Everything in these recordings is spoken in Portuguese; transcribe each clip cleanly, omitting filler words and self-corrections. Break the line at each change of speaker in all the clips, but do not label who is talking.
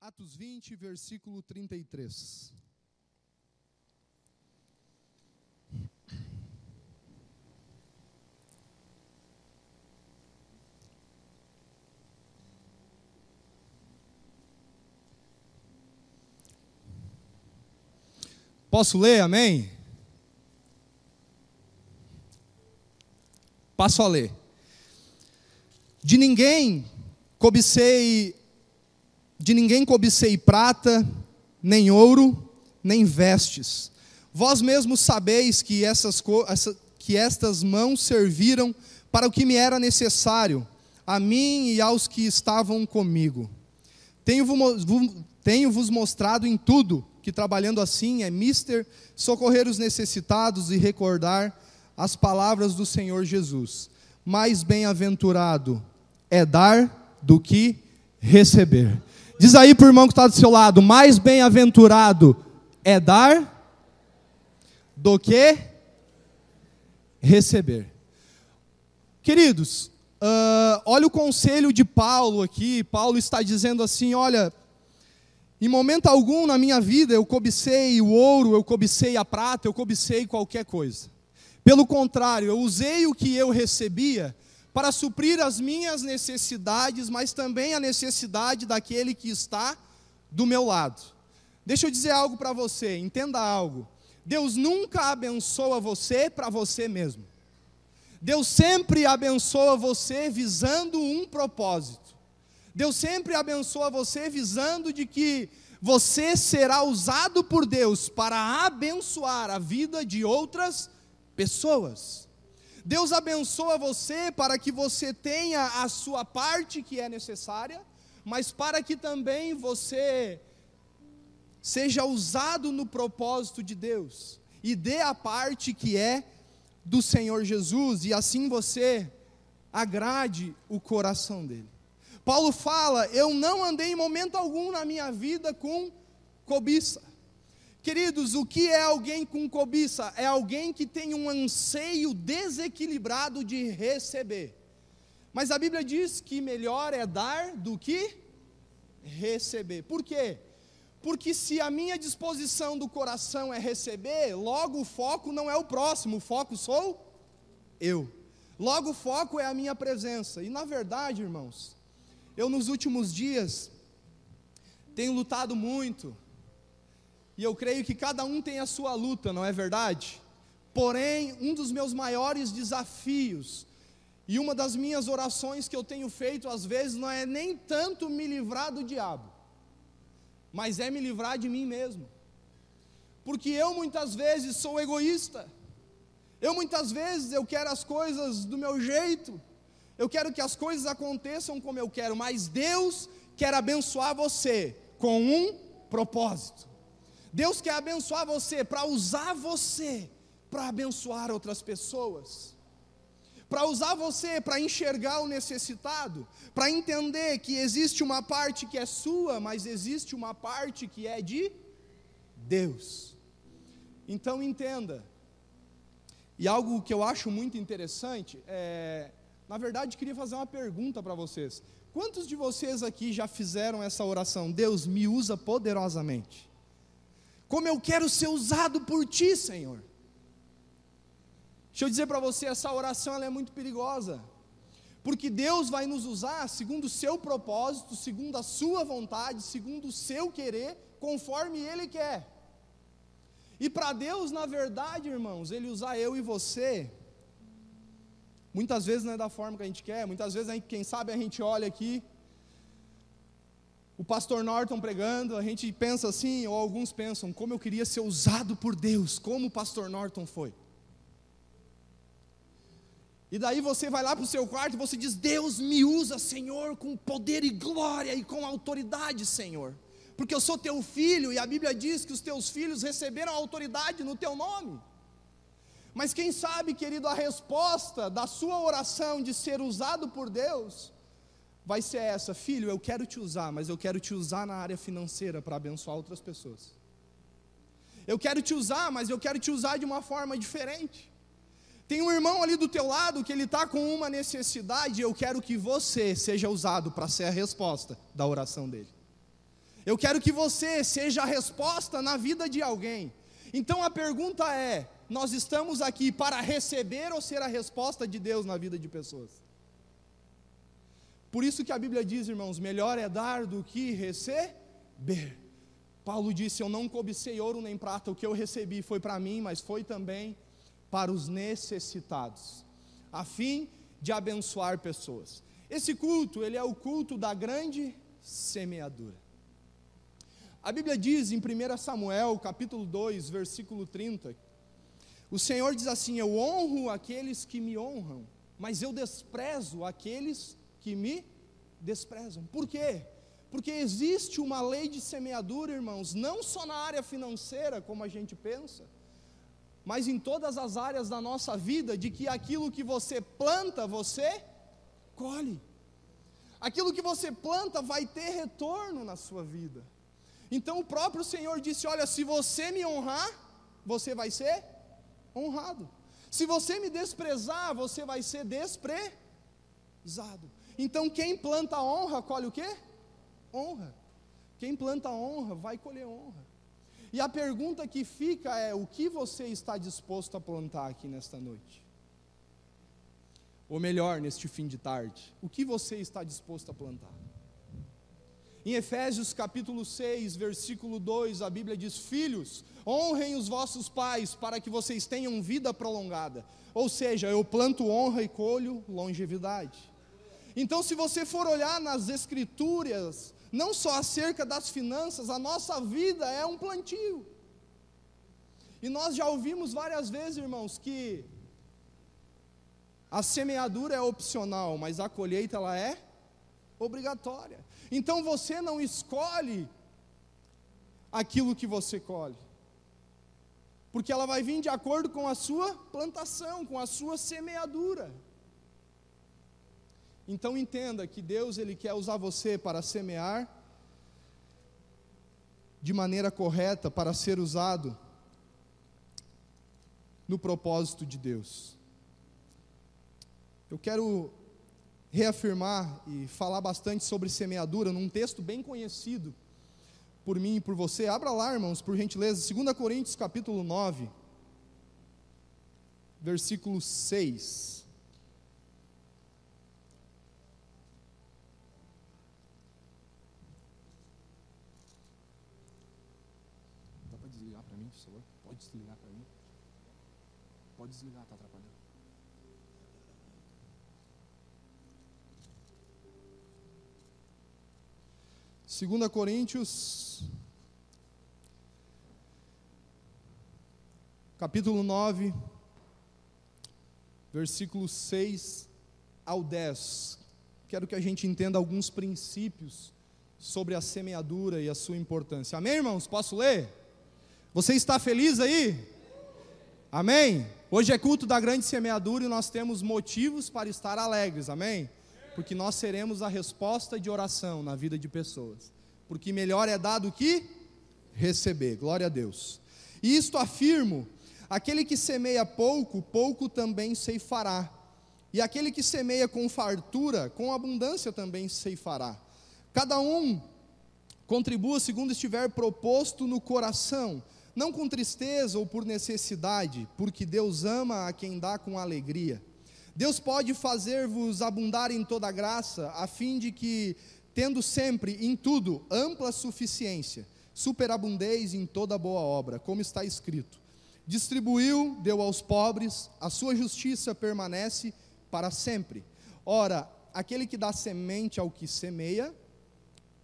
Atos 20, versículo 33. Posso ler, amém? Passo a ler. De ninguém cobicei prata, nem ouro, nem vestes. Vós mesmos sabeis que estas mãos serviram para o que me era necessário, a mim e aos que estavam comigo. Tenho-vos mostrado em tudo que trabalhando assim é mister socorrer os necessitados e recordar as palavras do Senhor Jesus. Mais bem-aventurado é dar do que receber. Diz aí para o irmão que está do seu lado, mais bem-aventurado é dar do que receber. Queridos, olha o conselho de Paulo aqui. Paulo está dizendo assim, olha, em momento algum na minha vida eu cobicei o ouro, eu cobicei a prata, eu cobicei qualquer coisa. Pelo contrário, eu usei o que eu recebia para suprir as minhas necessidades, mas também a necessidade daquele que está do meu lado. Deixa eu dizer algo para você, entenda algo. Deus nunca abençoa você para você mesmo. Deus sempre abençoa você visando um propósito. Deus sempre abençoa você visando de que você será usado por Deus para abençoar a vida de outras pessoas. Deus abençoa você para que você tenha a sua parte que é necessária, mas para que também você seja usado no propósito de Deus e dê a parte que é do Senhor Jesus, e assim você agrade o coração dele. Paulo fala, eu não andei em momento algum na minha vida com cobiça. Queridos, o que é alguém com cobiça? É alguém que tem um anseio desequilibrado de receber. Mas a Bíblia diz que melhor é dar do que receber. Por quê? Porque se a minha disposição do coração é receber, logo o foco não é o próximo, o foco sou eu. Logo o foco é a minha presença. E na verdade, irmãos, eu nos últimos dias tenho lutado muito. E eu creio que cada um tem a sua luta, não é verdade? Porém, um dos meus maiores desafios, e uma das minhas orações que eu tenho feito às vezes, não é nem tanto me livrar do diabo, mas é me livrar de mim mesmo. Porque eu muitas vezes sou egoísta, muitas vezes eu quero as coisas do meu jeito, eu quero que as coisas aconteçam como eu quero, mas Deus quer abençoar você com um propósito. Deus quer abençoar você, para usar você, para abençoar outras pessoas, para usar você, para enxergar o necessitado, para entender que existe uma parte que é sua, mas existe uma parte que é de Deus. Então entenda, e algo que eu acho muito interessante, na verdade queria fazer uma pergunta para vocês. Quantos de vocês aqui já fizeram essa oração? Deus, me usa poderosamente. Como eu quero ser usado por Ti, Senhor. Deixa eu dizer para você, essa oração ela é muito perigosa. Porque Deus vai nos usar segundo o seu propósito, segundo a sua vontade, segundo o seu querer, conforme Ele quer. E para Deus, na verdade, irmãos, Ele usar eu e você, muitas vezes não é da forma que a gente quer, muitas vezes, quem sabe a gente olha aqui, o pastor Norton pregando, a gente pensa assim, ou alguns pensam, como eu queria ser usado por Deus, como o pastor Norton foi. E daí você vai lá para o seu quarto e você diz, Deus me usa, Senhor, com poder e glória e com autoridade, Senhor. Porque eu sou teu filho e a Bíblia diz que os teus filhos receberam autoridade no teu nome. Mas quem sabe, querido, a resposta da sua oração de ser usado por Deus vai ser essa, filho, eu quero te usar, mas eu quero te usar na área financeira para abençoar outras pessoas. Eu quero te usar, mas eu quero te usar de uma forma diferente. Tem um irmão ali do teu lado que ele está com uma necessidade, eu quero que você seja usado para ser a resposta da oração dele. Eu quero que você seja a resposta na vida de alguém. Então a pergunta é: nós estamos aqui para receber ou ser a resposta de Deus na vida de pessoas? Por isso que a Bíblia diz, irmãos, melhor é dar do que receber. Paulo disse: eu não cobicei ouro nem prata, o que eu recebi foi para mim, mas foi também para os necessitados, a fim de abençoar pessoas. Esse culto, ele é o culto da grande semeadura. A Bíblia diz em 1 Samuel, capítulo 2, versículo 30, o Senhor diz assim: eu honro aqueles que me honram, mas eu desprezo aqueles que me desprezam. Por quê? Porque existe uma lei de semeadura, irmãos, não só na área financeira, como a gente pensa, mas em todas as áreas da nossa vida, de que aquilo que você planta, você colhe. Aquilo que você planta vai ter retorno na sua vida. Então o próprio Senhor disse: olha, se você me honrar, você vai ser honrado. Se você me desprezar, você vai ser desprezado. Então quem planta honra, colhe o quê? Honra. Quem planta honra, vai colher honra. E a pergunta que fica é: o que você está disposto a plantar aqui nesta noite? Ou melhor, neste fim de tarde, o que você está disposto a plantar? Em Efésios capítulo 6, versículo 2, a Bíblia diz: filhos, honrem os vossos pais, para que vocês tenham vida prolongada. Ou seja, eu planto honra e colho longevidade. Então, se você for olhar nas Escrituras, não só acerca das finanças, a nossa vida é um plantio. E nós já ouvimos várias vezes, irmãos, que a semeadura é opcional, mas a colheita ela é obrigatória. Então você não escolhe aquilo que você colhe, porque ela vai vir de acordo com a sua plantação, com a sua semeadura. Então entenda que Deus, Ele quer usar você para semear de maneira correta, para ser usado no propósito de Deus. Eu quero reafirmar e falar bastante sobre semeadura num texto bem conhecido por mim e por você. Abra lá, irmãos, por gentileza, 2 Coríntios capítulo 9, versículo 6. Dá para desligar para mim, por favor? Pode desligar para mim? Pode desligar, está atrapalhando. Segunda Coríntios, capítulo 9, versículos 6 ao 10. Quero que a gente entenda alguns princípios sobre a semeadura e a sua importância. Amém, irmãos? Posso ler? Você está feliz aí? Amém? Hoje é culto da grande semeadura e nós temos motivos para estar alegres, amém? Porque nós seremos a resposta de oração na vida de pessoas. Porque melhor é dar do que receber, glória a Deus. E isto afirmo: aquele que semeia pouco, pouco também ceifará. E aquele que semeia com fartura, com abundância também ceifará. Cada um contribua segundo estiver proposto no coração, não com tristeza ou por necessidade, porque Deus ama a quem dá com alegria. Deus pode fazer-vos abundar em toda graça, a fim de que, tendo sempre, em tudo, ampla suficiência, superabundeis em toda boa obra, como está escrito: distribuiu, deu aos pobres, a sua justiça permanece para sempre. Ora, aquele que dá semente ao que semeia,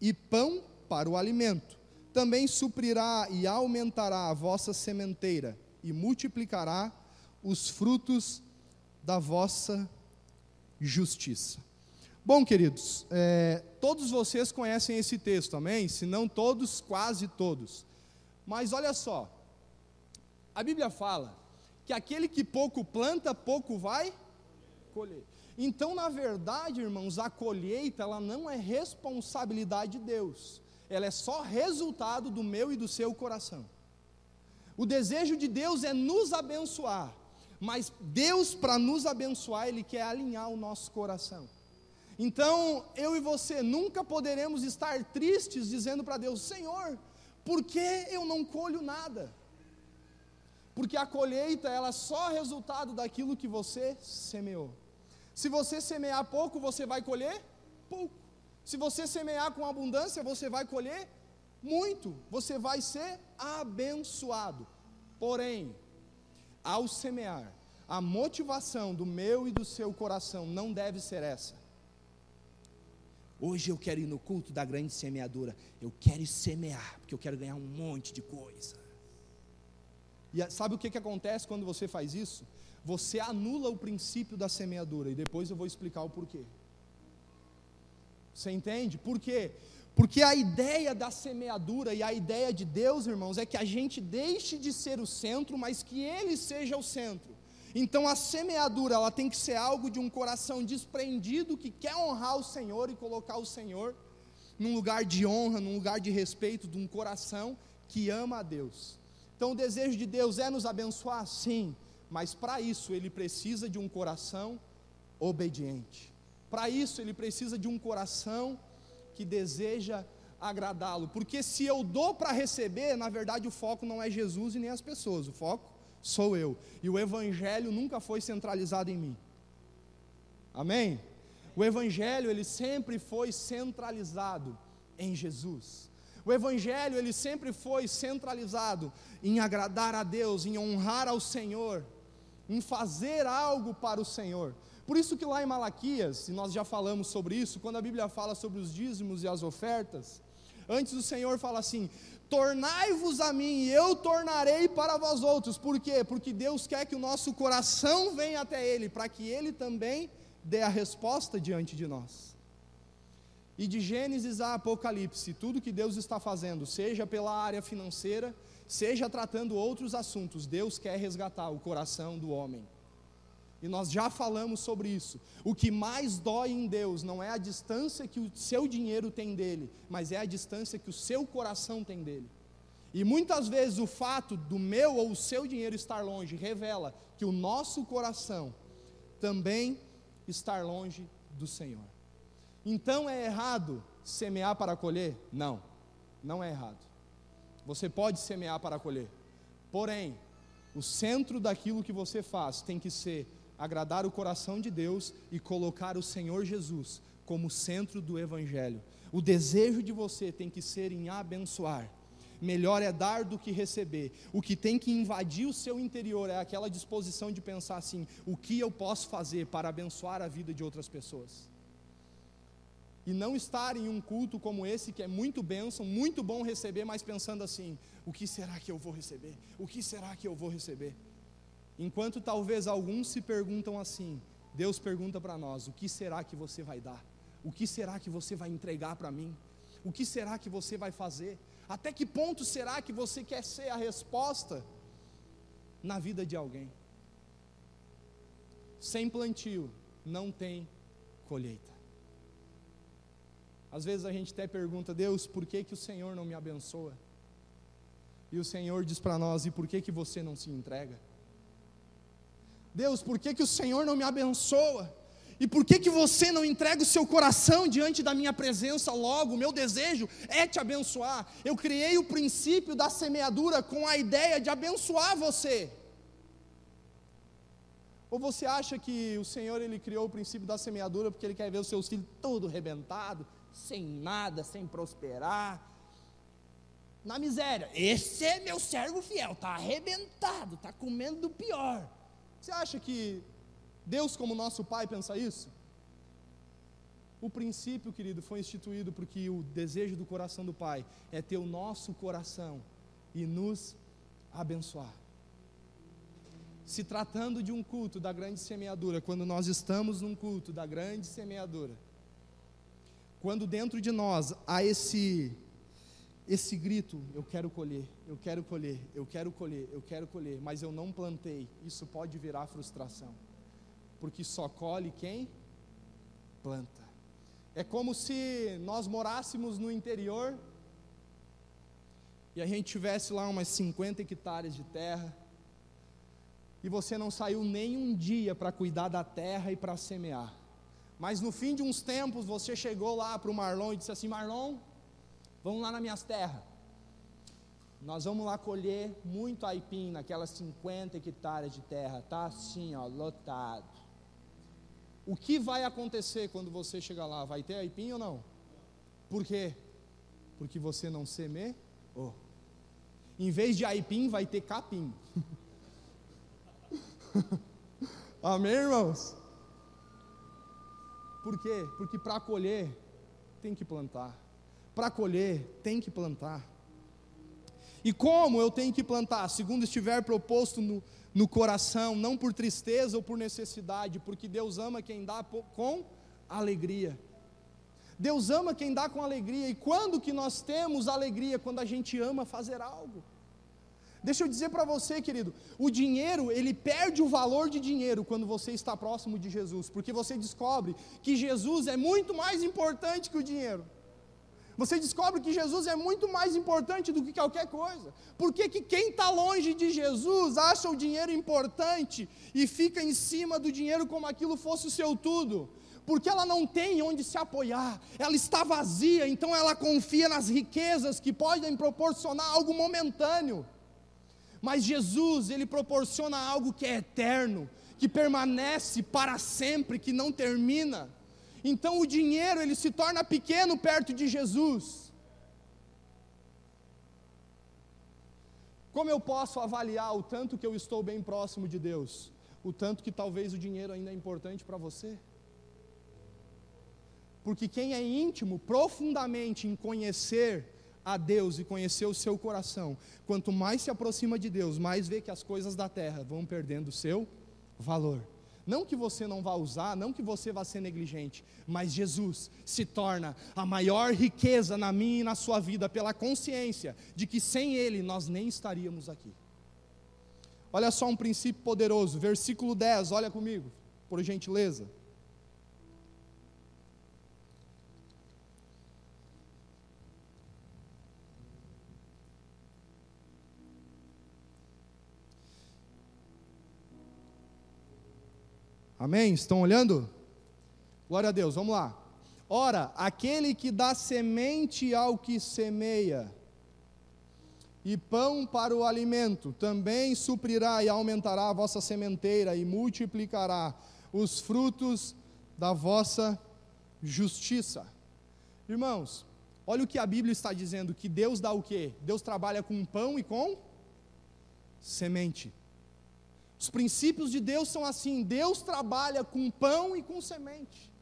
e pão para o alimento, também suprirá e aumentará a vossa sementeira, e multiplicará os frutos da vossa justiça. Bom, queridos, todos vocês conhecem esse texto, amém? Se não todos, quase todos. Mas olha só, a Bíblia fala que aquele que pouco planta, pouco vai colher. Então, na verdade, irmãos, a colheita, ela não é responsabilidade de Deus. Ela é só resultado do meu e do seu coração. O desejo de Deus é nos abençoar. Mas Deus, para nos abençoar, Ele quer alinhar o nosso coração. Então, eu e você nunca poderemos estar tristes dizendo para Deus: Senhor, por que eu não colho nada? Porque a colheita, ela é só resultado daquilo que você semeou. Se você semear pouco, você vai colher pouco. Se você semear com abundância, você vai colher muito. Você vai ser abençoado. Porém, ao semear, a motivação do meu e do seu coração não deve ser essa: hoje eu quero ir no culto da grande semeadura, eu quero semear, porque eu quero ganhar um monte de coisa. E sabe o que acontece quando você faz isso? Você anula o princípio da semeadura, e depois eu vou explicar o porquê. Você entende? Por quê? Porque a ideia da semeadura e a ideia de Deus, irmãos, é que a gente deixe de ser o centro, mas que Ele seja o centro. Então a semeadura, ela tem que ser algo de um coração desprendido, que quer honrar o Senhor e colocar o Senhor num lugar de honra, num lugar de respeito, de um coração que ama a Deus. Então o desejo de Deus é nos abençoar? Sim, mas para isso Ele precisa de um coração obediente. Para isso Ele precisa de um coração que deseja agradá-lo, porque se eu dou para receber, na verdade o foco não é Jesus e nem as pessoas, o foco sou eu, e o Evangelho nunca foi centralizado em mim. Amém? O Evangelho, ele sempre foi centralizado em Jesus. O Evangelho, ele sempre foi centralizado em agradar a Deus, em honrar ao Senhor, em fazer algo para o Senhor. Por isso que lá em Malaquias, e nós já falamos sobre isso, quando a Bíblia fala sobre os dízimos e as ofertas, antes o Senhor fala assim: tornai-vos a mim e eu tornarei para vós outros. Por quê? Porque Deus quer que o nosso coração venha até Ele, para que Ele também dê a resposta diante de nós. E de Gênesis a Apocalipse, tudo que Deus está fazendo, seja pela área financeira, seja tratando outros assuntos, Deus quer resgatar o coração do homem. E nós já falamos sobre isso. O que mais dói em Deus não é a distância que o seu dinheiro tem dele, mas é a distância que o seu coração tem dele. E muitas vezes o fato do meu ou o seu dinheiro estar longe revela que o nosso coração também está longe do Senhor. Então é errado semear para colher? Não, não é errado. Você pode semear para colher. Porém, o centro daquilo que você faz tem que ser agradar o coração de Deus e colocar o Senhor Jesus como centro do Evangelho. O desejo de você tem que ser em abençoar. Melhor é dar do que receber. O que tem que invadir o seu interior é aquela disposição de pensar assim: o que eu posso fazer para abençoar a vida de outras pessoas? E não estar em um culto como esse, que é muito bênção, muito bom receber, mas pensando assim: o que será que eu vou receber? O que será que eu vou receber? Enquanto talvez alguns se perguntam assim, Deus pergunta para nós: o que será que você vai dar? O que será que você vai entregar para mim? O que será que você vai fazer? Até que ponto será que você quer ser a resposta na vida de alguém? Sem plantio não tem colheita. Às vezes a gente até pergunta: Deus, por que o Senhor não me abençoa? E o Senhor diz para nós: e por que você não se entrega? Deus, por que o Senhor não me abençoa? E por que você não entrega o seu coração diante da minha presença logo? O meu desejo é te abençoar. Eu criei o princípio da semeadura com a ideia de abençoar você. Ou você acha que o Senhor, Ele criou o princípio da semeadura porque Ele quer ver os seus filhos todo arrebentado, sem nada, sem prosperar, na miséria? Esse é meu servo fiel, está arrebentado, está comendo do pior. Você acha que Deus, como nosso Pai, pensa isso? O princípio, querido, foi instituído porque o desejo do coração do Pai é ter o nosso coração e nos abençoar. Se tratando de um culto da grande semeadura, quando nós estamos num culto da grande semeadura, quando dentro de nós há esse grito: eu quero colher, eu quero colher, eu quero colher, eu quero colher, mas eu não plantei, isso pode virar frustração, porque só colhe quem planta. É como se nós morássemos no interior e a gente tivesse lá umas 50 hectares de terra, e você não saiu nem um dia para cuidar da terra e para semear. Mas no fim de uns tempos, você chegou lá para o Marlon e disse assim: Marlon, vamos lá nas minhas terras. Nós vamos lá colher muito aipim naquelas 50 hectares de terra. Está assim, ó, lotado. O que vai acontecer quando você chegar lá? Vai ter aipim ou não? Por quê? Porque você não semeou. Em vez de aipim, vai ter capim. Amém, irmãos? Por quê? Porque para colher, tem que plantar. Para colher, tem que plantar. E como eu tenho que plantar? Segundo estiver proposto no coração, não por tristeza ou por necessidade, porque Deus ama quem dá com alegria. Deus ama quem dá com alegria. E quando que nós temos alegria? Quando a gente ama fazer algo. Deixa eu dizer para você, querido, o dinheiro, ele perde o valor de dinheiro quando você está próximo de Jesus, porque você descobre que Jesus é muito mais importante que o dinheiro. Você descobre que Jesus é muito mais importante do que qualquer coisa. Por que que quem está longe de Jesus acha o dinheiro importante e fica em cima do dinheiro como aquilo fosse o seu tudo? Porque ela não tem onde se apoiar, ela está vazia, então ela confia nas riquezas que podem proporcionar algo momentâneo. Mas Jesus, Ele proporciona algo que é eterno, que permanece para sempre, que não termina. Então o dinheiro, ele se torna pequeno perto de Jesus. Como eu posso avaliar o tanto que eu estou bem próximo de Deus? O tanto que talvez o dinheiro ainda é importante para você? Porque quem é íntimo profundamente em conhecer a Deus e conhecer o seu coração, quanto mais se aproxima de Deus, mais vê que as coisas da terra vão perdendo o seu valor. Não que você não vá usar, não que você vá ser negligente, mas Jesus se torna a maior riqueza na minha e na sua vida, pela consciência de que sem Ele nós nem estaríamos aqui. Olha só um princípio poderoso, versículo 10, olha comigo, por gentileza. Amém? Estão olhando? Glória a Deus, vamos lá. Ora, aquele que dá semente ao que semeia, e pão para o alimento, também suprirá e aumentará a vossa sementeira, e multiplicará os frutos da vossa justiça. Irmãos, olha o que a Bíblia está dizendo, que Deus dá o quê? Deus trabalha com pão e com semente. Os princípios de Deus são assim, Deus trabalha com pão e com semente.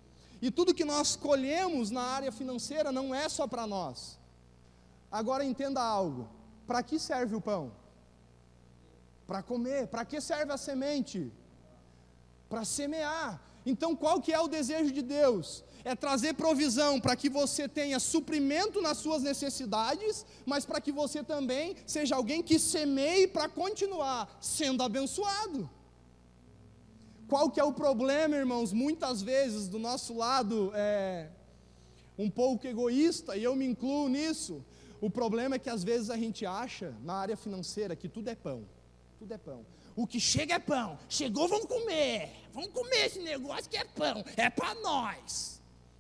E tudo que nós colhemos na área financeira não é só para nós. Agora entenda algo, para que serve o pão? Para comer. Para que serve a semente? Para semear. Então qual que é o desejo de Deus? É trazer provisão para que você tenha suprimento nas suas necessidades, mas para que você também seja alguém que semeie para continuar sendo abençoado. Qual que é o problema, irmãos? Muitas vezes do nosso lado um pouco egoísta, e eu me incluo nisso. O problema é que às vezes a gente acha, na área financeira, que tudo é pão. Tudo é pão. O que chega é pão. Chegou, vamos comer esse negócio que é pão, é para nós.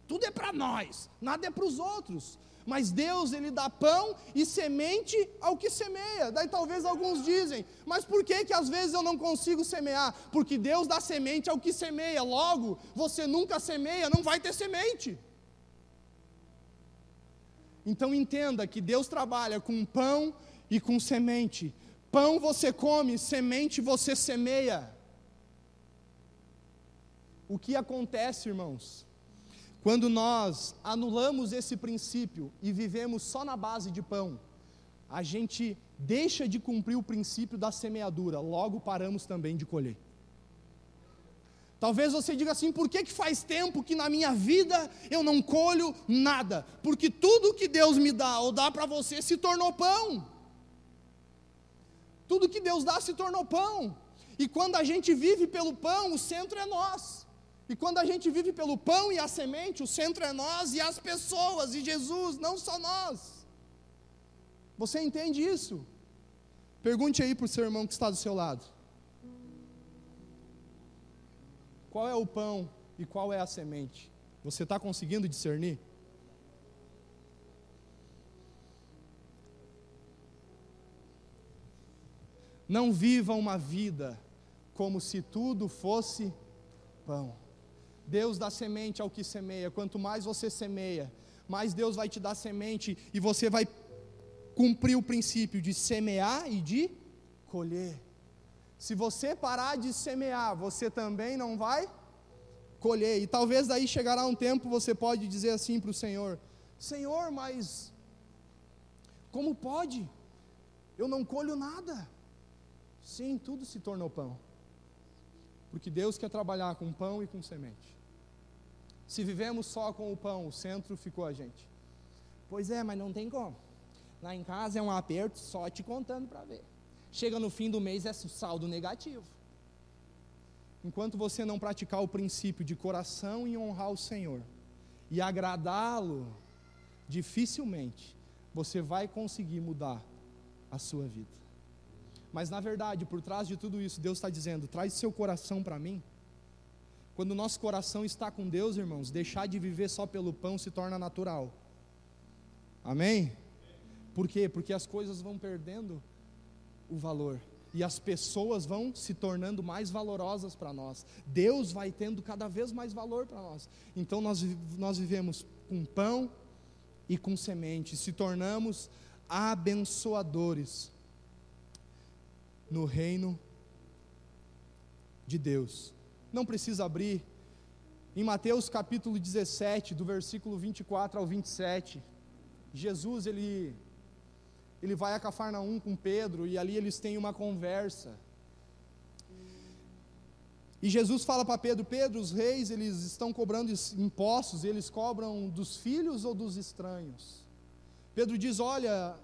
Tudo é para nós, nada é para os outros. Mas Deus, Ele dá pão e semente ao que semeia. Daí talvez alguns dizem, mas por que às vezes eu não consigo semear? Porque Deus dá semente ao que semeia. Logo, você nunca semeia, não vai ter semente. Então entenda que Deus trabalha com pão e com semente. Pão você come, semente você semeia. O que acontece, irmãos? Quando nós anulamos esse princípio e vivemos só na base de pão, a gente deixa de cumprir o princípio da semeadura, logo paramos também de colher. Talvez você diga assim, por que faz tempo que na minha vida eu não colho nada? Porque tudo que Deus me dá ou dá para você se tornou pão. Tudo que Deus dá se tornou pão. E quando a gente vive pelo pão, o centro é nós. E quando a gente vive pelo pão e a semente, o centro é nós e as pessoas, e Jesus, não só nós. Você entende isso? Pergunte aí para o seu irmão que está do seu lado. Qual é o pão e qual é a semente? Você está conseguindo discernir? Não viva uma vida como se tudo fosse pão. Deus dá semente ao que semeia. Quanto mais você semeia, mais Deus vai te dar semente, e você vai cumprir o princípio de semear e de colher. Se você parar de semear, você também não vai colher. E talvez daí chegará um tempo, você pode dizer assim para o Senhor: Senhor, mas como pode? Eu não colho nada. Sim, tudo se tornou pão, porque Deus quer trabalhar com pão e com semente. Se vivemos só com o pão, o centro ficou a gente. Pois é, mas não tem como. Lá em casa é um aperto, só te contando para ver. Chega no fim do mês, é saldo negativo. Enquanto você não praticar o princípio de coração e honrar o Senhor, e agradá-lo, dificilmente você vai conseguir mudar a sua vida. Mas na verdade, por trás de tudo isso, Deus está dizendo: traz seu coração para mim. Quando o nosso coração está com Deus, irmãos, deixar de viver só pelo pão se torna natural. Amém? Por quê? Porque as coisas vão perdendo o valor, e as pessoas vão se tornando mais valorosas para nós. Deus vai tendo cada vez mais valor para nós. Então nós vivemos com pão e com semente, se tornamos abençoadores no reino de Deus. Não precisa abrir, em Mateus capítulo 17, do versículo 24 ao 27, Jesus ele vai a Cafarnaum com Pedro, e ali eles têm uma conversa, e Jesus fala para Pedro: Pedro, os reis eles estão cobrando impostos, eles cobram dos filhos ou dos estranhos? Pedro diz: olha,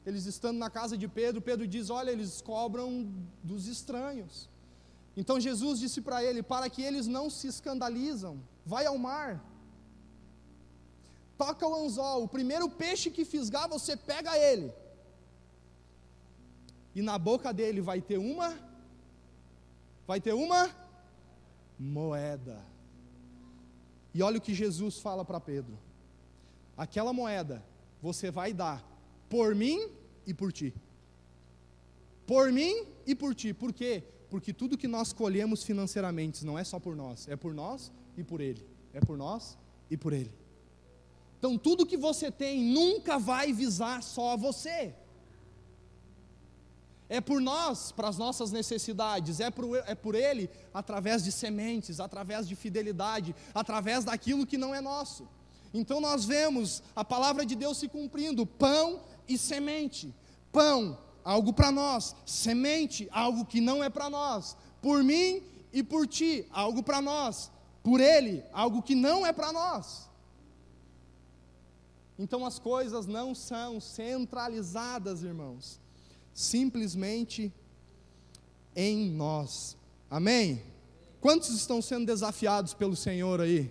eles estando na casa de Pedro, Pedro diz: olha, eles cobram dos estranhos. Então Jesus disse para ele: para que eles não se escandalizam, vai ao mar, toca o anzol, o primeiro peixe que fisgar, você pega ele, e na boca dele vai ter uma moeda. E olha o que Jesus fala para Pedro: aquela moeda você vai dar por mim e por ti. Por mim e por ti. Por quê? Porque tudo que nós colhemos financeiramente não é só por nós, é por nós e por Ele. É por nós e por Ele. Então tudo que você tem nunca vai visar só a você. É por nós, para as nossas necessidades, é por Ele, através de sementes, através de fidelidade, através daquilo que não é nosso. Então nós vemos a palavra de Deus se cumprindo: pão e semente. Pão, algo para nós; semente, algo que não é para nós. Por mim e por ti, algo para nós; por Ele, algo que não é para nós. Então as coisas não são centralizadas, irmãos, simplesmente em nós. Amém? Quantos estão sendo desafiados pelo Senhor aí?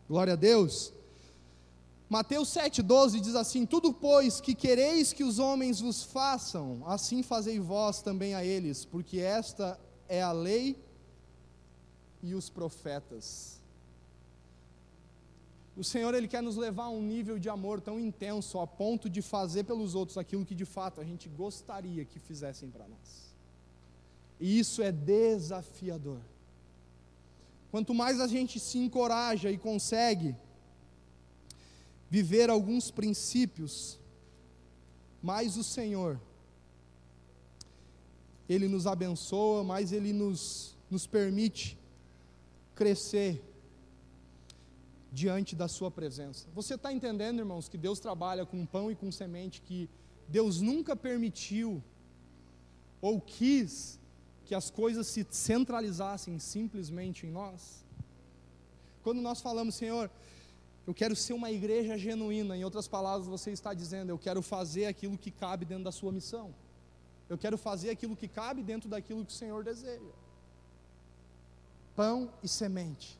Glória a Deus. Mateus 7,12 diz assim: tudo pois que quereis que os homens vos façam, assim fazei vós também a eles, porque esta é a lei e os profetas. O Senhor, Ele quer nos levar a um nível de amor tão intenso, a ponto de fazer pelos outros aquilo que de fato a gente gostaria que fizessem para nós. E isso é desafiador. Quanto mais a gente se encoraja e consegue viver alguns princípios, mais o Senhor, Ele nos abençoa, mais Ele nos permite crescer diante da sua presença. Você está entendendo, irmãos, que Deus trabalha com pão e com semente, que Deus nunca permitiu ou quis que as coisas se centralizassem simplesmente em nós? Quando nós falamos: Senhor, eu quero ser uma igreja genuína, em outras palavras você está dizendo: eu quero fazer aquilo que cabe dentro da sua missão, eu quero fazer aquilo que cabe dentro daquilo que o Senhor deseja. Pão e semente.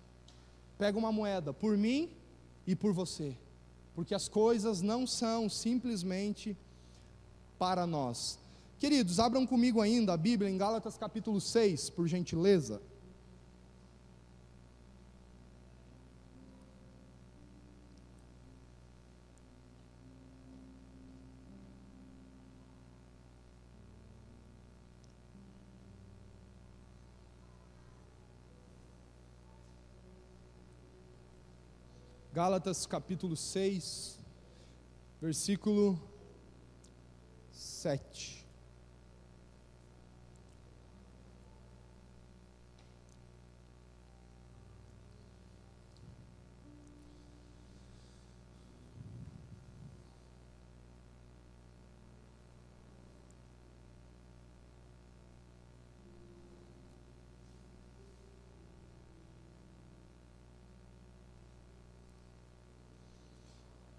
Pega uma moeda, por mim e por você, porque as coisas não são simplesmente para nós. Queridos, abram comigo ainda a Bíblia em Gálatas capítulo 6, por gentileza. Gálatas capítulo 6, versículo 7.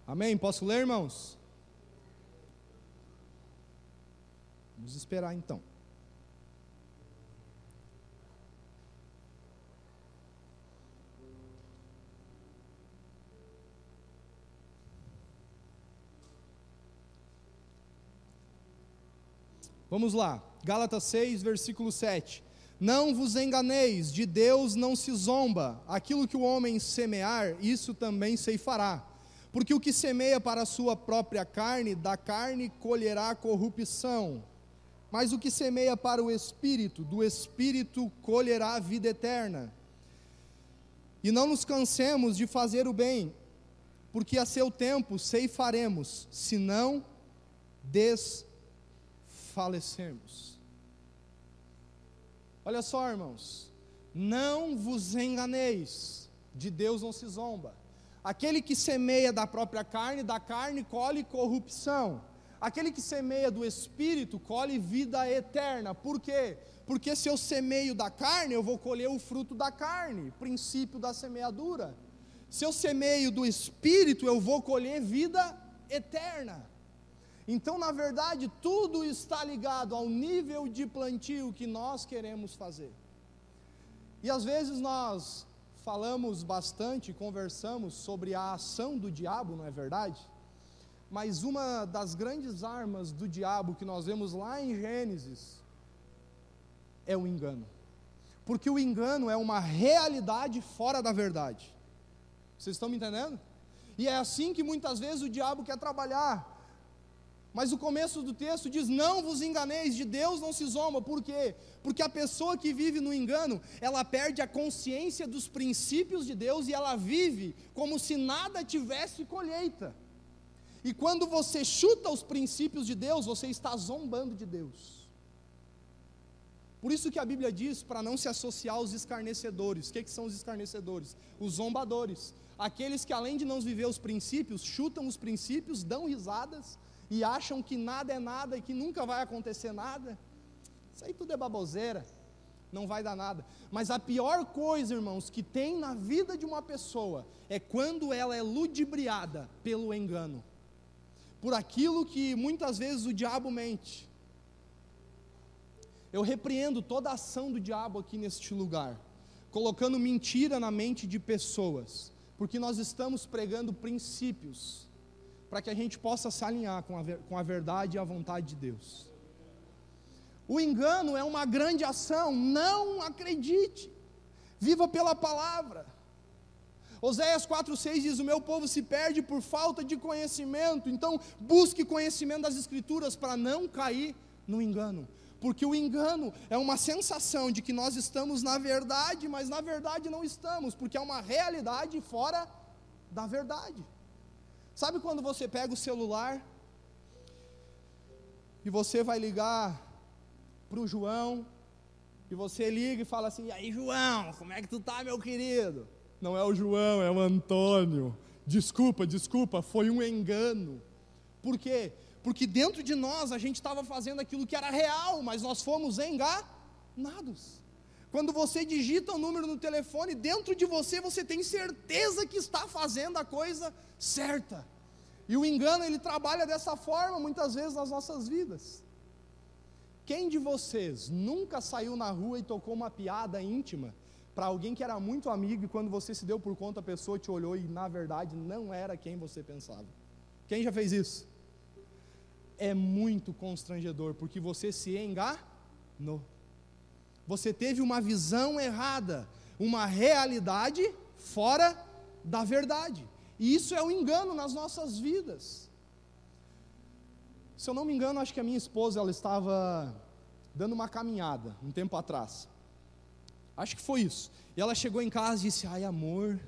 Amém? Posso ler, irmãos? Vamos esperar então. Vamos lá, Gálatas 6, versículo 7. Não vos enganeis, de Deus não se zomba, aquilo que o homem semear, isso também ceifará. Porque o que semeia para a sua própria carne, da carne colherá corrupção. Mas o que semeia para o Espírito, do Espírito colherá a vida eterna. E não nos cansemos de fazer o bem, porque a seu tempo ceifaremos, se não desfalecermos. Olha só, irmãos, não vos enganeis, de Deus não se zomba. Aquele que semeia da própria carne, da carne colhe corrupção. Aquele que semeia do Espírito, colhe vida eterna. Por quê? Porque se eu semeio da carne, eu vou colher o fruto da carne, princípio da semeadura. Se eu semeio do Espírito, eu vou colher vida eterna. Então, na verdade, tudo está ligado ao nível de plantio que nós queremos fazer. E às vezes nós falamos bastante, conversamos sobre a ação do diabo, não é verdade? Mas uma das grandes armas do diabo que nós vemos lá em Gênesis é o engano. Porque o engano é uma realidade fora da verdade. Vocês estão me entendendo? E é assim que muitas vezes o diabo quer trabalhar. Mas o começo do texto diz: não vos enganeis, de Deus não se zomba. Por quê? Porque a pessoa que vive no engano, ela perde a consciência dos princípios de Deus e ela vive como se nada tivesse colheita. E quando você chuta os princípios de Deus, você está zombando de Deus. Por isso que a Bíblia diz para não se associar aos escarnecedores. O que são os escarnecedores? Os zombadores. Aqueles que, além de não viver os princípios, chutam os princípios, dão risadas e acham que nada é nada e que nunca vai acontecer nada. Isso aí tudo é baboseira, não vai dar nada. Mas a pior coisa, irmãos, que tem na vida de uma pessoa é quando ela é ludibriada pelo engano, por aquilo que muitas vezes o diabo mente. Eu repreendo toda a ação do diabo aqui neste lugar, colocando mentira na mente de pessoas, porque nós estamos pregando princípios para que a gente possa se alinhar com a verdade e a vontade de Deus. O engano é uma grande ação, não acredite, viva pela palavra. Oséias 4,6 diz: o meu povo se perde por falta de conhecimento. Então busque conhecimento das Escrituras para não cair no engano, porque o engano é uma sensação de que nós estamos na verdade, mas na verdade não estamos, porque é uma realidade fora da verdade. Sabe quando você pega o celular e você vai ligar para o João, e você liga e fala assim: e aí, João, como é que tu tá, meu querido? Não é o João, é o Antônio. Desculpa, foi um engano. Por quê? Porque dentro de nós a gente estava fazendo aquilo que era real, mas nós fomos enganados. Quando você digita o número no telefone, dentro de você, você tem certeza que está fazendo a coisa certa. E o engano, ele trabalha dessa forma, muitas vezes, nas nossas vidas. Quem de vocês nunca saiu na rua e tocou uma piada íntima para alguém que era muito amigo, e quando você se deu por conta, a pessoa te olhou e, na verdade, não era quem você pensava? Quem já fez isso? É muito constrangedor, porque você se enganou. Você teve uma visão errada, uma realidade fora da verdade. E isso é um engano nas nossas vidas. Se eu não me engano, acho que a minha esposa, ela estava dando uma caminhada um tempo atrás. Acho que foi isso. E ela chegou em casa e disse: ai, amor,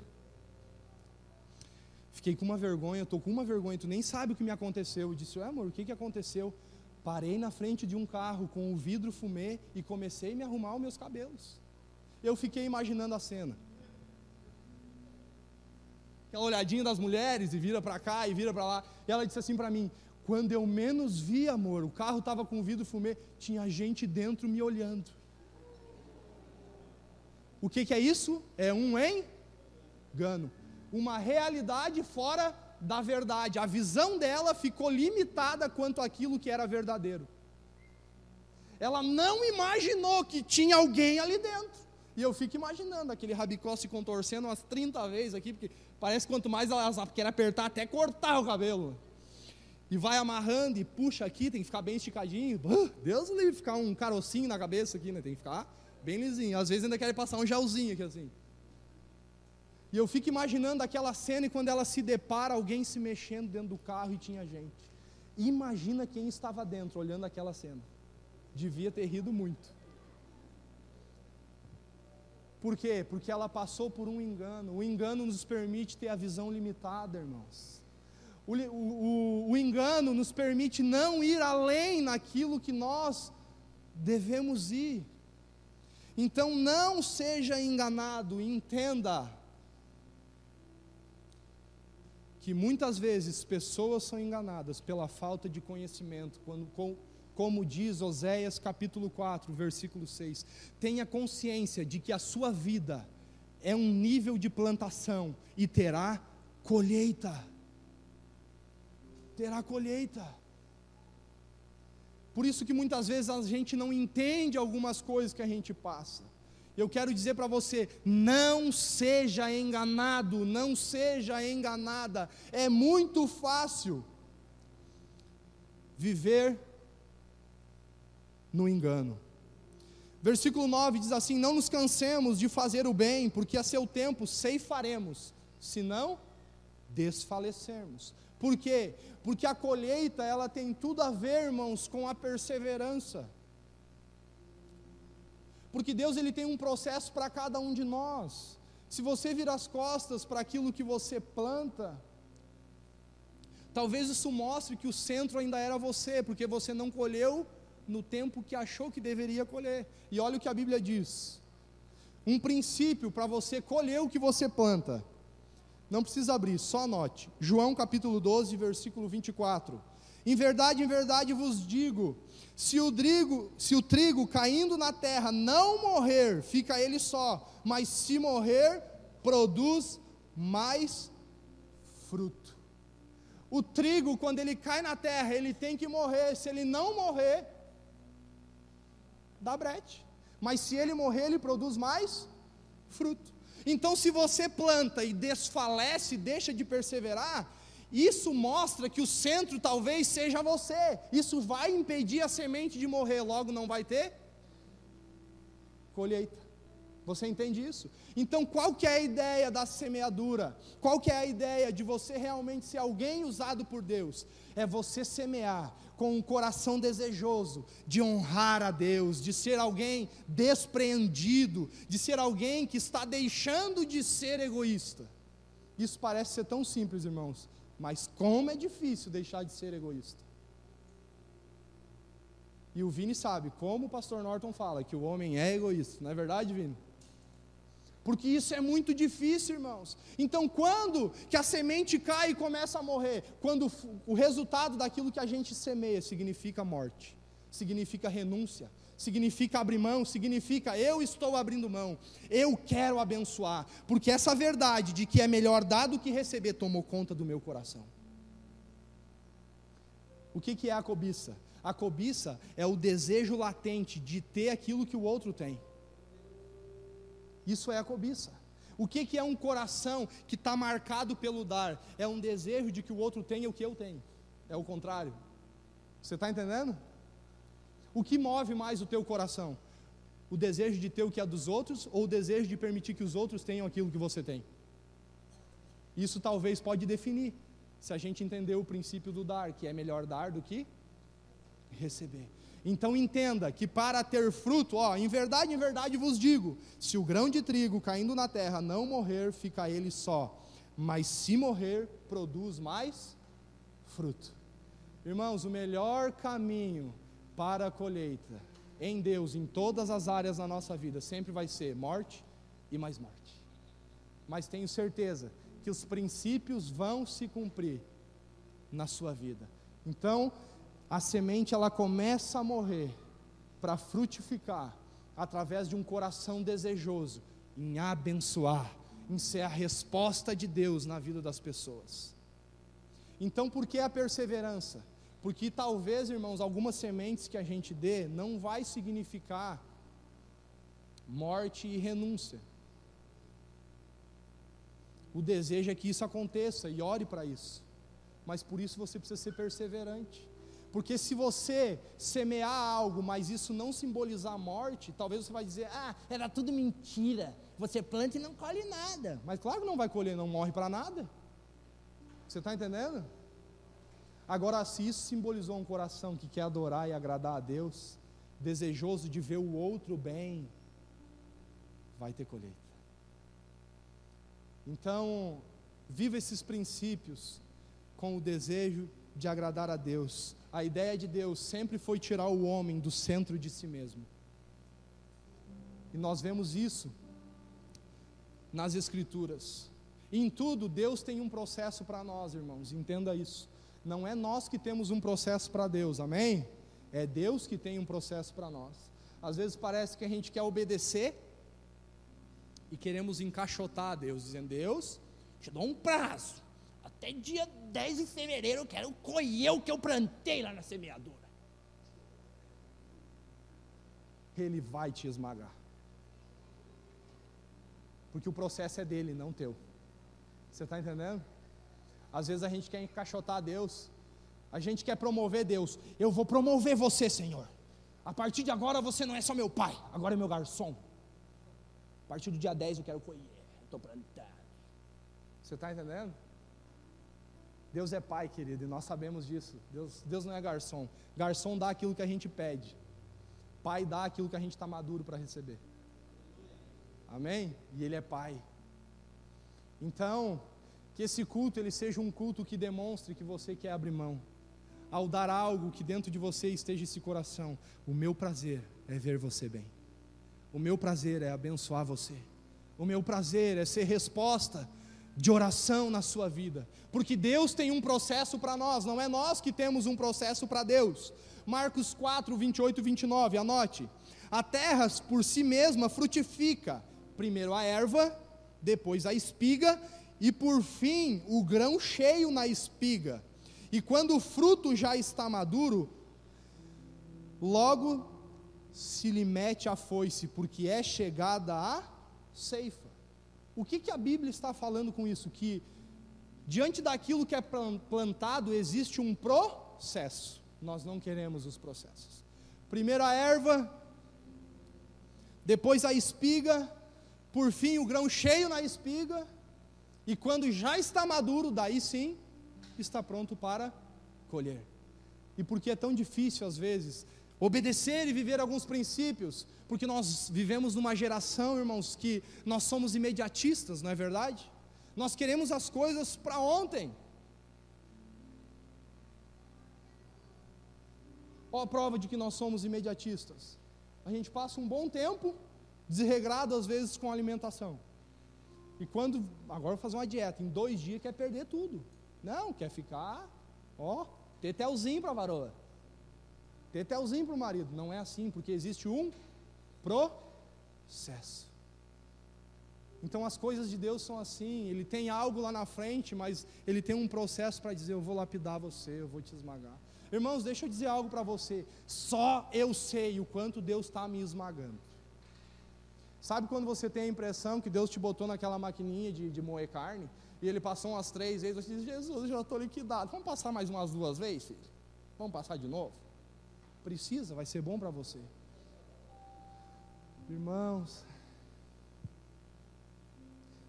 Fiquei com uma vergonha, estou com uma vergonha, tu nem sabe o que me aconteceu. Eu disse, ué amor, o que aconteceu? Parei na frente de um carro com o vidro fumê e comecei a me arrumar os meus cabelos. Eu fiquei imaginando a cena. Aquela olhadinha das mulheres, e vira para cá, e vira para lá. E ela disse assim para mim, quando eu menos vi, amor, o carro estava com o vidro fumê, tinha gente dentro me olhando. O que é isso? É um engano. Uma realidade fora da verdade. A visão dela ficou limitada quanto àquilo que era verdadeiro. Ela não imaginou que tinha alguém ali dentro. E eu fico imaginando aquele rabicó se contorcendo umas 30 vezes aqui, porque parece que quanto mais ela quer apertar, até cortar o cabelo. E vai amarrando e puxa aqui, tem que ficar bem esticadinho. Deus o livre, ficar um carocinho na cabeça aqui, né? Tem que ficar bem lisinho. Às vezes ainda querem passar um gelzinho aqui assim. E eu fico imaginando aquela cena e quando ela se depara, alguém se mexendo dentro do carro e tinha gente. Imagina quem estava dentro olhando aquela cena. Devia ter rido muito. Por quê? Porque ela passou por um engano. O engano nos permite ter a visão limitada, irmãos. O engano nos permite não ir além naquilo que nós devemos ir. Então não seja enganado, entenda que muitas vezes pessoas são enganadas pela falta de conhecimento, como diz Oséias capítulo 4, versículo 6, tenha consciência de que a sua vida é um nível de plantação e terá colheita. Terá colheita. Por isso que muitas vezes a gente não entende algumas coisas que a gente passa. Eu quero dizer para você, não seja enganado, não seja enganada. É muito fácil viver no engano. Versículo 9 diz assim, não nos cansemos de fazer o bem, porque a seu tempo ceifaremos, se não desfalecermos. Por quê? Porque a colheita, ela tem tudo a ver, irmãos, com a perseverança. Porque Deus, ele tem um processo para cada um de nós. Se você vira as costas para aquilo que você planta, talvez isso mostre que o centro ainda era você, porque você não colheu no tempo que achou que deveria colher. E olha o que a Bíblia diz. Um princípio para você colher o que você planta. Não precisa abrir, só anote. João capítulo 12, versículo 24. Em verdade vos digo, se o trigo caindo na terra não morrer, fica ele só, mas se morrer, produz mais fruto. O trigo, quando ele cai na terra, ele tem que morrer. Se ele não morrer, dá brete. Mas se ele morrer, ele produz mais fruto. Então, se você planta e desfalece, deixa de perseverar, isso mostra que o centro talvez seja você. Isso vai impedir a semente de morrer, logo não vai ter colheita. Você entende isso? Então, qual que é a ideia da semeadura? Qual que é a ideia de você realmente ser alguém usado por Deus? É você semear com um coração desejoso de honrar a Deus, de ser alguém despreendido, de ser alguém que está deixando de ser egoísta. Isso parece ser tão simples, irmãos, mas como é difícil deixar de ser egoísta. E o Vini sabe, como o pastor Norton fala, que o homem é egoísta, não é verdade, Vini? Porque isso é muito difícil, irmãos. Então, quando que a semente cai e começa a morrer? Quando o resultado daquilo que a gente semeia significa morte, significa renúncia, significa abrir mão, significa eu estou abrindo mão, eu quero abençoar, porque essa verdade de que é melhor dar do que receber tomou conta do meu coração. O que é a cobiça? A cobiça é o desejo latente de ter aquilo que o outro tem. Isso é a cobiça. O que é um coração que está marcado pelo dar? É um desejo de que o outro tenha o que eu tenho. É o contrário. Você está entendendo? O que move mais o teu coração? O desejo de ter o que é dos outros ou o desejo de permitir que os outros tenham aquilo que você tem? Isso talvez pode definir, se a gente entender o princípio do dar, que é melhor dar do que receber. Então entenda que para ter fruto, em verdade vos digo, se o grão de trigo caindo na terra não morrer, fica ele só, mas se morrer, produz mais fruto. Irmãos, o melhor caminho para a colheita em Deus, em todas as áreas da nossa vida, sempre vai ser morte e mais morte. Mas tenho certeza que os princípios vão se cumprir na sua vida. Então, a semente ela começa a morrer para frutificar através de um coração desejoso em abençoar, em ser a resposta de Deus na vida das pessoas. Então, por que a perseverança? Porque talvez, irmãos, algumas sementes que a gente dê não vai significar morte e renúncia. O desejo é que isso aconteça e ore para isso. Mas por isso você precisa ser perseverante. Porque se você semear algo, mas isso não simbolizar a morte, talvez você vai dizer, era tudo mentira, você planta e não colhe nada. Mas claro que não vai colher, não morre para nada. Você está entendendo? Agora, se isso simbolizou um coração que quer adorar e agradar a Deus, desejoso de ver o outro bem, vai ter colheita. Então, viva esses princípios com o desejo de agradar a Deus. A ideia de Deus sempre foi tirar o homem do centro de si mesmo. E nós vemos isso nas Escrituras. E em tudo, Deus tem um processo para nós, irmãos, entenda isso. Não é nós que temos um processo para Deus, amém? É Deus que tem um processo para nós. Às vezes parece que a gente quer obedecer e queremos encaixotar a Deus, dizendo, Deus, te dou um prazo, até dia 10 de fevereiro eu quero colher o que eu plantei lá na semeadura. Ele vai te esmagar, porque o processo é dele, não teu. Você está entendendo? Às vezes a gente quer encaixotar Deus, a gente quer promover Deus. Eu vou promover você, Senhor. A partir de agora você não é só meu pai, agora é meu garçom. A partir do dia 10 eu quero colher, estou plantado. Você está entendendo? Deus é pai, querido, e nós sabemos disso. Deus não é garçom. Garçom dá aquilo que a gente pede. Pai dá aquilo que a gente está maduro para receber. Amém? E Ele é pai. Então, que esse culto ele seja um culto que demonstre que você quer abrir mão. Ao dar algo que dentro de você esteja esse coração, o meu prazer é ver você bem. O meu prazer é abençoar você. O meu prazer é ser resposta de oração na sua vida. Porque Deus tem um processo para nós, não é nós que temos um processo para Deus. Marcos 4, 28 e 29, anote. A terra por si mesma frutifica, primeiro a erva, depois a espiga, e por fim o grão cheio na espiga. E quando o fruto já está maduro, logo se lhe mete a foice, porque é chegada a ceifa. O que a Bíblia está falando com isso? Que diante daquilo que é plantado existe um processo. Nós não queremos os processos. Primeiro a erva, depois a espiga, por fim o grão cheio na espiga, e quando já está maduro, daí sim, está pronto para colher. E por que é tão difícil às vezes obedecer e viver alguns princípios? Porque nós vivemos numa geração, irmãos, que nós somos imediatistas, não é verdade? Nós queremos as coisas para ontem. Ó a prova de que nós somos imediatistas. A gente passa um bom tempo desregrado às vezes com a alimentação. E quando, agora vou fazer uma dieta, em 2 dias quer perder tudo. Não, quer ficar, tetelzinho para a varoa, tetelzinho para o marido. Não é assim, porque existe um processo. Então as coisas de Deus são assim, Ele tem algo lá na frente, mas Ele tem um processo para dizer, eu vou lapidar você, eu vou te esmagar. Irmãos, deixa eu dizer algo para você, só eu sei o quanto Deus está me esmagando. Sabe quando você tem a impressão que Deus te botou naquela maquininha de moer carne, e Ele passou umas 3 vezes, você diz, Jesus, eu já estou liquidado, vamos passar mais umas 2 vezes, filho? Vamos passar de novo? Precisa, vai ser bom para você. Irmãos,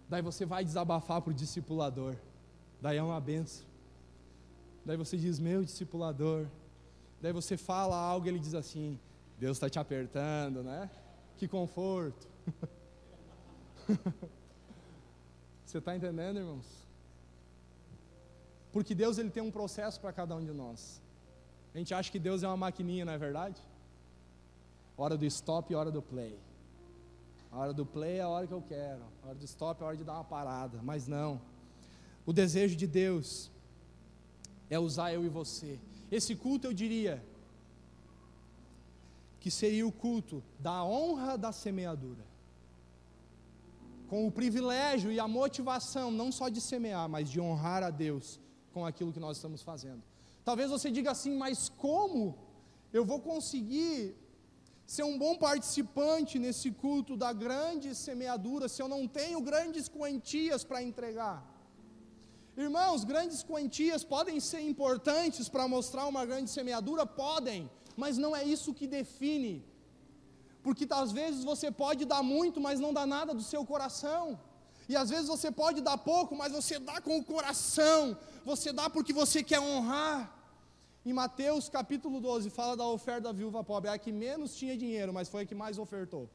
daí você vai desabafar para o discipulador, daí é uma benção. Daí você diz, meu discipulador, daí você fala algo e ele diz assim, Deus está te apertando, né? Que conforto. Você está entendendo, irmãos? Porque Deus, ele tem um processo para cada um de nós. A gente acha que Deus é uma maquininha, não é verdade? Hora do stop e hora do play. A hora do play é a hora que eu quero, a hora do stop é a hora de dar uma parada. Mas não, o desejo de Deus é usar eu e você. Esse culto, eu diria que seria o culto da honra da semeadura, com o privilégio e a motivação não só de semear, mas de honrar a Deus com aquilo que nós estamos fazendo. Talvez você diga assim: mas como eu vou conseguir ser um bom participante nesse culto da grande semeadura se eu não tenho grandes quantias para entregar? Irmãos, grandes quantias podem ser importantes para mostrar uma grande semeadura? Podem, mas não é isso que define, porque às vezes você pode dar muito, mas não dá nada do seu coração, e às vezes você pode dar pouco, mas você dá com o coração, você dá porque você quer honrar. Em Mateus capítulo 12, fala da oferta da viúva pobre, é a que menos tinha dinheiro, mas foi a que mais ofertou.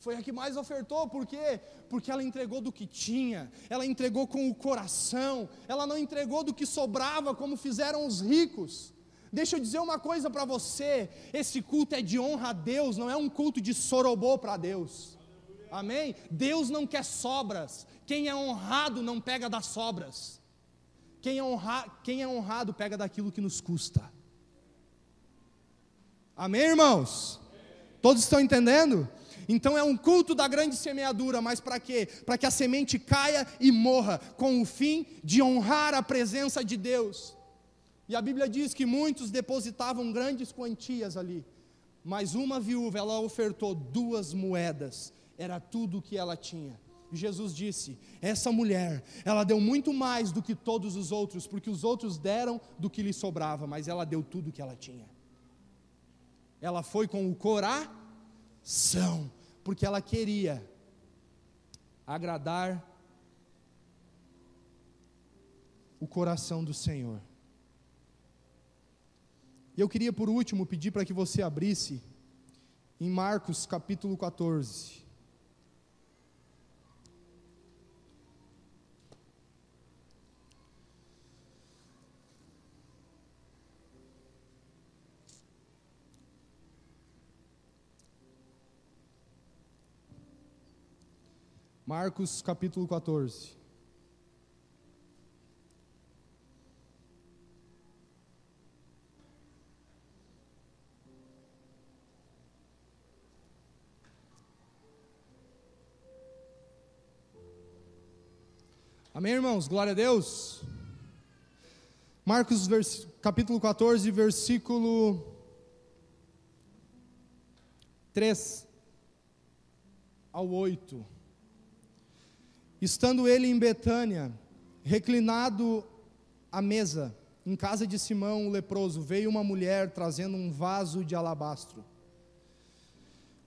Foi a que mais ofertou, por quê? Porque ela entregou do que tinha, ela entregou com o coração, ela não entregou do que sobrava, como fizeram os ricos. Deixa eu dizer uma coisa para você, esse culto é de honra a Deus, não é um culto de sorobô para Deus. Amém? Deus não quer sobras, quem é honrado não pega das sobras. Quem é honrado pega daquilo que nos custa. Amém, irmãos? Todos estão entendendo? Então é um culto da grande semeadura, mas para quê? Para que a semente caia e morra, com o fim de honrar a presença de Deus. E a Bíblia diz que muitos depositavam grandes quantias ali, mas uma viúva, ela ofertou 2 moedas, era tudo o que ela tinha. Jesus disse: essa mulher, ela deu muito mais do que todos os outros, porque os outros deram do que lhe sobrava, mas ela deu tudo o que ela tinha. Ela foi com o coração, porque ela queria agradar o coração do Senhor. E eu queria, por último, pedir para que você abrisse em Marcos capítulo 14. Marcos capítulo 14. Amém, irmãos? Glória a Deus. Marcos capítulo 14, versículo 3 ao 8. Estando ele em Betânia, reclinado à mesa, em casa de Simão o leproso, veio uma mulher trazendo um vaso de alabastro,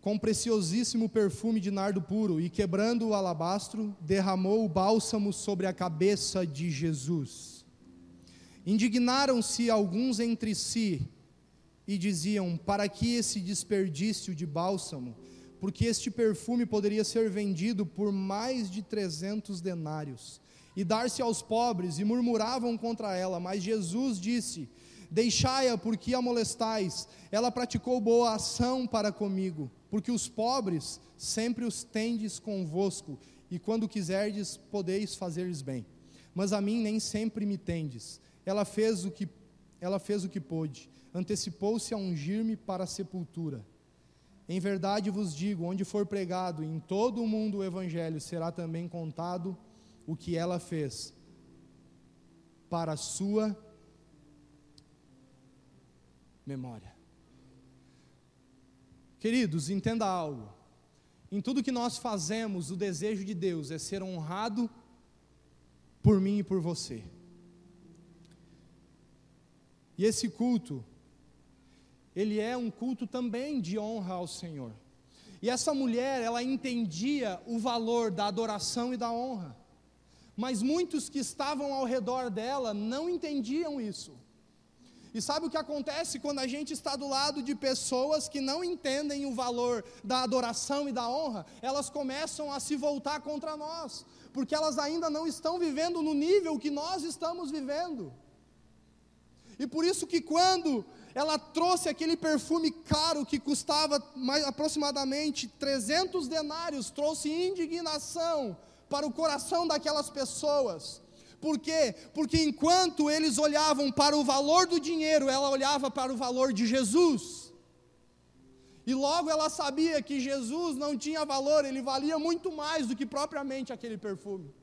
com preciosíssimo perfume de nardo puro, e quebrando o alabastro, derramou o bálsamo sobre a cabeça de Jesus. Indignaram-se alguns entre si, e diziam: para que esse desperdício de bálsamo? Porque este perfume poderia ser vendido por mais de 300 denários, e dar-se aos pobres, e murmuravam contra ela. Mas Jesus disse: deixai-a, porque a molestais, ela praticou boa ação para comigo, porque os pobres sempre os tendes convosco, e quando quiserdes, podeis fazer-lhes bem, mas a mim nem sempre me tendes. Ela fez o que pôde, antecipou-se a ungir-me para a sepultura. Em verdade vos digo, onde for pregado em todo o mundo o evangelho, será também contado o que ela fez, para a sua memória. Queridos, entenda algo: em tudo que nós fazemos, o desejo de Deus é ser honrado por mim e por você. E esse culto, ele é um culto também de honra ao Senhor. E essa mulher, ela entendia o valor da adoração e da honra, mas muitos que estavam ao redor dela não entendiam isso. E sabe o que acontece quando a gente está do lado de pessoas que não entendem o valor da adoração e da honra? Elas começam a se voltar contra nós, porque elas ainda não estão vivendo no nível que nós estamos vivendo. E por isso que quando ela trouxe aquele perfume caro que custava aproximadamente 300 denários, trouxe indignação para o coração daquelas pessoas. Por quê? Porque enquanto eles olhavam para o valor do dinheiro, ela olhava para o valor de Jesus. E logo ela sabia que Jesus não tinha valor, ele valia muito mais do que propriamente aquele perfume.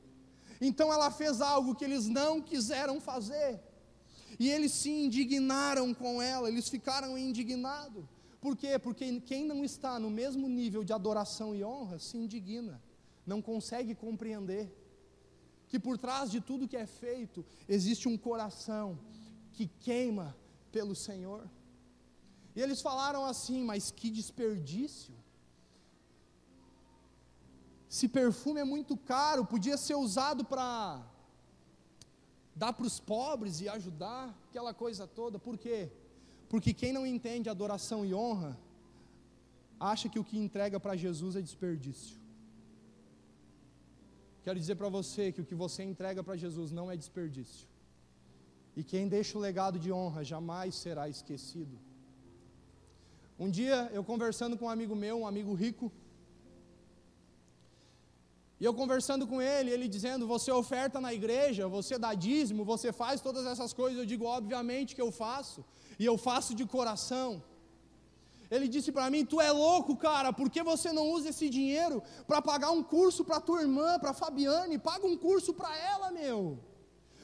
Então ela fez algo que eles não quiseram fazer. E eles se indignaram com ela, eles ficaram indignados. Por quê? Porque quem não está no mesmo nível de adoração e honra se indigna, não consegue compreender que por trás de tudo que é feito, existe um coração que queima pelo Senhor. E eles falaram assim: mas que desperdício, esse perfume é muito caro, podia ser usado para dar para os pobres e ajudar, aquela coisa toda. Por quê? Porque quem não entende adoração e honra, acha que o que entrega para Jesus é desperdício. Quero dizer para você que o que você entrega para Jesus não é desperdício. E quem deixa o legado de honra jamais será esquecido. Um dia, eu conversando com um amigo meu, um amigo rico, e eu conversando com ele, ele dizendo: você oferta na igreja, você dá dízimo, você faz todas essas coisas. Eu digo: obviamente que eu faço, e eu faço de coração. Ele disse para mim: tu é louco, cara, por que você não usa esse dinheiro para pagar um curso para tua irmã, para a Fabiane? Paga um curso para ela, meu.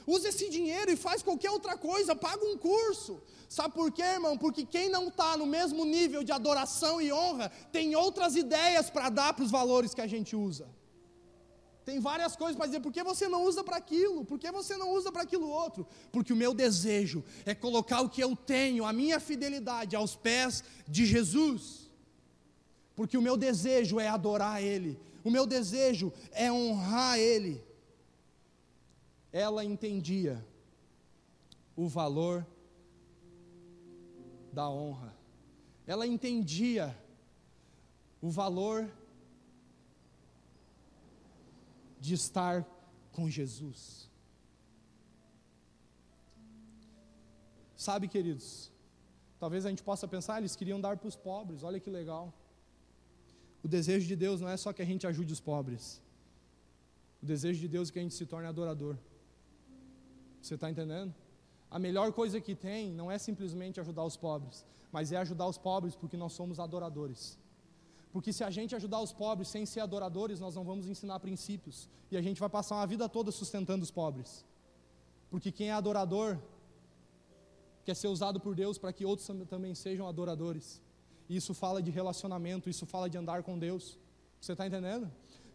Usa esse dinheiro e faz qualquer outra coisa, paga um curso. Sabe por quê, irmão? Porque quem não está no mesmo nível de adoração e honra, tem outras ideias para dar para os valores que a gente usa. Tem várias coisas para dizer: por que você não usa para aquilo? Por que você não usa para aquilo outro? Porque o meu desejo é colocar o que eu tenho, a minha fidelidade, aos pés de Jesus. Porque o meu desejo é adorar Ele, o meu desejo é honrar Ele. Ela entendia o valor da honra, ela entendia o valor de estar com Jesus. Sabe, queridos, talvez a gente possa pensar: eles queriam dar para os pobres, olha que legal. O desejo de Deus não é só que a gente ajude os pobres, o desejo de Deus é que a gente se torne adorador. Você está entendendo? A melhor coisa que tem não é simplesmente ajudar os pobres, mas é ajudar os pobres porque nós somos adoradores. Porque se a gente ajudar os pobres sem ser adoradores, nós não vamos ensinar princípios, e a gente vai passar uma vida toda sustentando os pobres. Porque quem é adorador quer ser usado por Deus para que outros também sejam adoradores. E isso fala de relacionamento, isso fala de andar com Deus. Você está entendendo?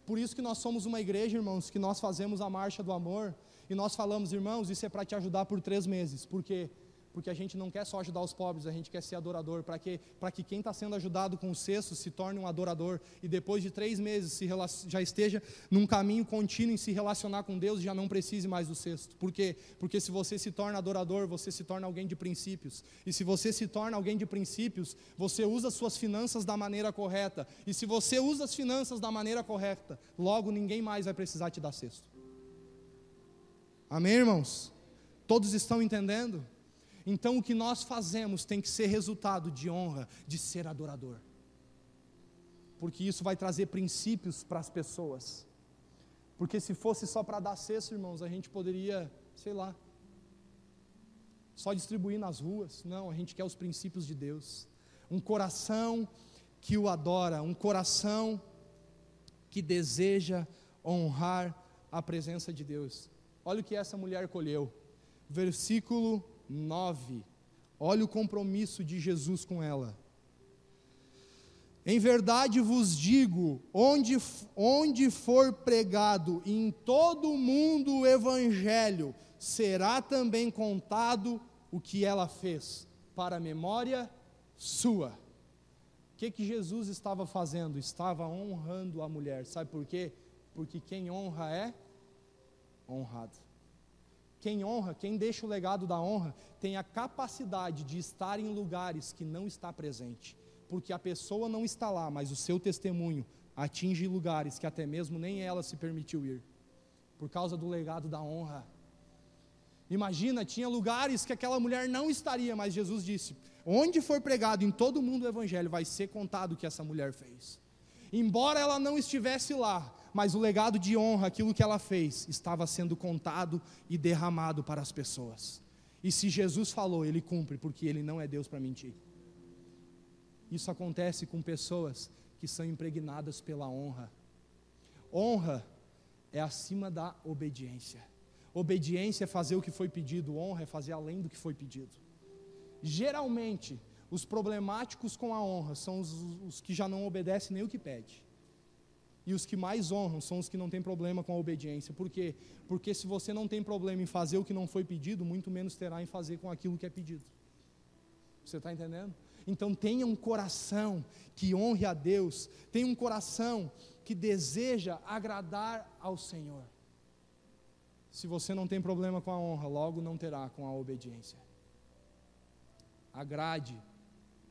Por isso que nós somos uma igreja, irmãos, que nós fazemos a marcha do amor, e nós falamos: irmãos, isso é para te ajudar por 3 meses. Por quê? Porque a gente não quer só ajudar os pobres, a gente quer ser adorador, para que quem está sendo ajudado com o cesto se torne um adorador, e depois de 3 meses já esteja num caminho contínuo em se relacionar com Deus, e já não precise mais do cesto. Por quê? Porque se você se torna adorador, você se torna alguém de princípios, e se você se torna alguém de princípios, você usa suas finanças da maneira correta, e se você usa as finanças da maneira correta, logo ninguém mais vai precisar te dar cesto. Amém, irmãos? Todos estão entendendo? Então o que nós fazemos tem que ser resultado de honra, de ser adorador. Porque isso vai trazer princípios para as pessoas. Porque se fosse só para dar cesto, irmãos, a gente poderia, sei lá, só distribuir nas ruas. Não, a gente quer os princípios de Deus. Um coração que o adora, um coração que deseja honrar a presença de Deus. Olha o que essa mulher colheu. Versículo 9, olha o compromisso de Jesus com ela. Em verdade vos digo, onde for pregado em todo o mundo o evangelho, será também contado o que ela fez, para a memória sua. O que Jesus estava fazendo? Estava honrando a mulher. Sabe por quê? Porque quem honra é honrado. Quem honra, quem deixa o legado da honra, tem a capacidade de estar em lugares que não está presente, porque a pessoa não está lá, mas o seu testemunho atinge lugares que até mesmo nem ela se permitiu ir, por causa do legado da honra. Imagina, tinha lugares que aquela mulher não estaria, mas Jesus disse: onde for pregado em todo o mundo o evangelho, vai ser contado o que essa mulher fez. Embora ela não estivesse lá, mas o legado de honra, aquilo que ela fez, estava sendo contado e derramado para as pessoas. E se Jesus falou, Ele cumpre, porque Ele não é Deus para mentir. Isso acontece com pessoas que são impregnadas pela honra. Honra é acima da obediência. Obediência é fazer o que foi pedido, honra é fazer além do que foi pedido. Geralmente, os problemáticos com a honra são os que já não obedecem nem o que pede. E os que mais honram são os que não têm problema com a obediência. Por quê? Porque se você não tem problema em fazer o que não foi pedido, muito menos terá em fazer com aquilo que é pedido. Você está entendendo? Então tenha um coração que honre a Deus, tenha um coração que deseja agradar ao Senhor. Se você não tem problema com a honra, logo não terá com a obediência. Agrade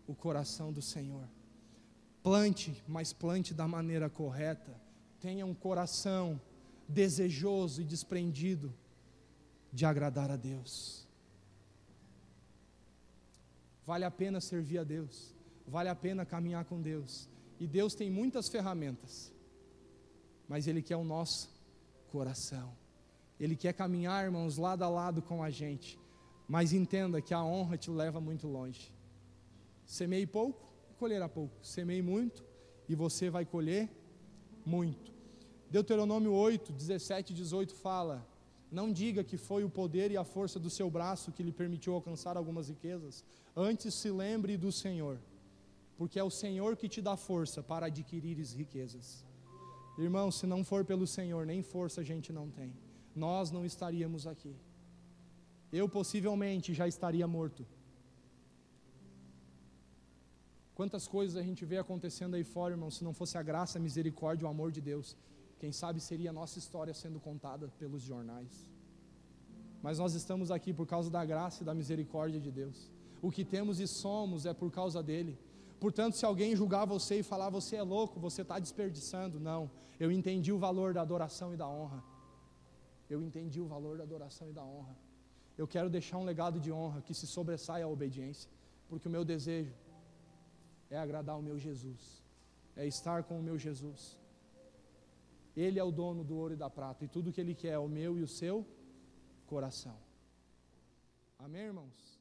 o coração do Senhor. Plante, mas plante da maneira correta. Tenha um coração desejoso e desprendido de agradar a Deus. Vale a pena servir a Deus. Vale a pena caminhar com Deus. E Deus tem muitas ferramentas, mas Ele quer o nosso coração. Ele quer caminhar, irmãos, lado a lado com a gente. Mas entenda que a honra te leva muito longe. Semeie pouco, colherá pouco. Semeie muito, e você vai colher muito. Deuteronômio 8, 17 e 18 fala: não diga que foi o poder e a força do seu braço que lhe permitiu alcançar algumas riquezas. Antes se lembre do Senhor, porque é o Senhor que te dá força para adquirires riquezas. Irmão, se não for pelo Senhor, nem força a gente não tem. Nós não estaríamos aqui. Eu possivelmente já estaria morto. Quantas coisas a gente vê acontecendo aí fora, irmão, se não fosse a graça, a misericórdia, o amor de Deus, quem sabe seria a nossa história sendo contada pelos jornais. Mas nós estamos aqui por causa da graça e da misericórdia de Deus. O que temos e somos é por causa dEle. Portanto, se alguém julgar você e falar: você é louco, você está desperdiçando, não. Eu entendi o valor da adoração e da honra. Eu entendi o valor da adoração e da honra. Eu quero deixar um legado de honra que se sobressaia a obediência, porque o meu desejo é agradar o meu Jesus, é estar com o meu Jesus. Ele é o dono do ouro e da prata, e tudo que Ele quer é o meu e o seu coração. Amém, irmãos?